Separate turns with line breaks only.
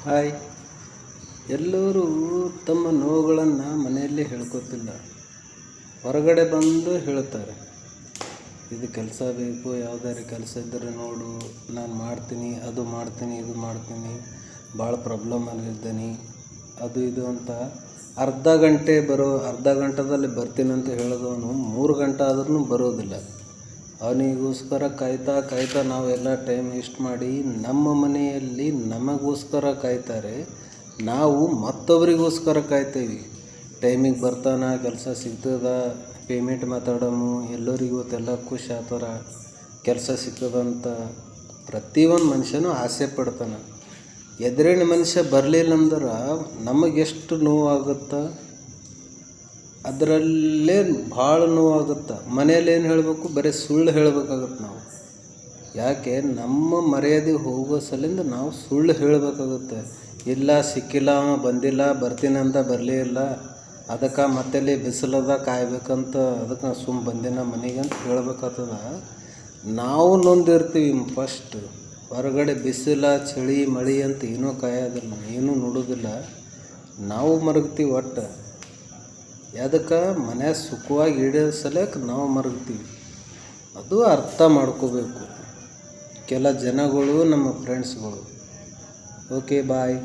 Hi. ಎಲ್ಲರೂ ತಮ್ಮ ನೋವುಗಳನ್ನು ಮನೆಯಲ್ಲಿ ಹೇಳ್ಕೊತಿಲ್ಲ, ಹೊರಗಡೆ ಬಂದು ಹೇಳ್ತಾರೆ. ಇದು ಕೆಲಸ ಬೇಕು, ಯಾವುದಾದ್ರು ಕೆಲಸ ಇದ್ದರೆ ನೋಡು, ನಾನು ಮಾಡ್ತೀನಿ, ಅದು ಮಾಡ್ತೀನಿ, ಇದು ಮಾಡ್ತೀನಿ, ಭಾಳ ಪ್ರಾಬ್ಲಮಲ್ಲಿದ್ದೀನಿ, ಅದು ಇದು ಅಂತ ಅರ್ಧ ಗಂಟೆದಲ್ಲಿ ಬರ್ತೀನಿ ಅಂತ ಹೇಳಿದವನು 3 ಗಂಟೆ ಆದ್ರೂ ಬರೋದಿಲ್ಲ. ಅವನಿಗೋಸ್ಕರ ಕಾಯ್ತಾ ನಾವೆಲ್ಲ ಟೈಮ್ ವೇಸ್ಟ್ ಮಾಡಿ ನಮ್ಮ ಮನೆಯಲ್ಲಿ ನಮಗೋಸ್ಕರ ಕಾಯ್ತಾರೆ, ನಾವು ಮತ್ತೊಬ್ಬರಿಗೋಸ್ಕರ ಕಾಯ್ತೇವೆ. ಟೈಮಿಗೆ ಬರ್ತಾನೆ, ಕೆಲಸ ಸಿಗ್ತದ, ಪೇಮೆಂಟ್ ಮಾತಾಡಮು, ಎಲ್ಲರಿಗೂ ಇವತ್ತೆಲ್ಲ ಖುಷಿ ಆಗ್ತಾರ, ಕೆಲಸ ಸಿಗ್ತದಂತ ಪ್ರತಿಯೊಂದು ಮನುಷ್ಯನೂ ಆಸೆ ಪಡ್ತಾನೆ. ಎದುರಿನ ಮನುಷ್ಯ ಬರಲಿಲ್ಲ ಅಂದ್ರೆ ನಮಗೆಷ್ಟು ನೋವಾಗುತ್ತೆ, ಅದರಲ್ಲೇ ಭಾಳ ನೋವಾಗುತ್ತೆ. ಮನೇಲಿ ಏನು ಹೇಳಬೇಕು, ಬರೀ ಸುಳ್ಳು ಹೇಳಬೇಕಾಗತ್ತೆ ನಾವು. ಯಾಕೆ, ನಮ್ಮ ಮರ್ಯಾದೆ ಹೋಗೋ ಸಲಿಂದ ನಾವು ಸುಳ್ಳು ಹೇಳಬೇಕಾಗುತ್ತೆ. ಇಲ್ಲ, ಸಿಕ್ಕಿಲ್ಲ, ಅವ ಬಂದಿಲ್ಲ, ಬರ್ತೀನಿ ಅಂತ ಬರಲೇ ಇಲ್ಲ, ಅದಕ್ಕೆ ಮತ್ತೆಲ್ಲಿ ಬಿಸಿಲದ ಕಾಯ್ಬೇಕಂತ ಅದಕ್ಕೆ ನಾನು ಸುಮ್ಮ ಬಂದಿನ ಮನೆಗೆ ಅಂತ ಹೇಳ್ಬೇಕಾಗ್ತದ. ನಾವು ನೊಂದಿರ್ತೀವಿ ಫಸ್ಟ್. ಹೊರಗಡೆ ಬಿಸಿಲ, ಚಳಿ, ಮಳೆ ಅಂತ ಏನೂ ಕಾಯೋದಿಲ್ಲ, ಏನೂ ನೋಡೋದಿಲ್ಲ, ನಾವು ಮರಗ್ತೀವಿ ಒಟ್ಟು. ಅದಕ್ಕೆ ಮನ್ಯಾಗ ಸುಖವಾಗಿ ಇಡೋ ಸಲಕ್ಕೆ ನಾವು ಮರಗ್ತೀವಿ. ಅದು ಅರ್ಥ ಮಾಡ್ಕೋಬೇಕು ಕೆಲ ಜನಗಳು, ನಮ್ಮ ಫ್ರೆಂಡ್ಸ್ಗಳು. ಓಕೆ, ಬಾಯ್.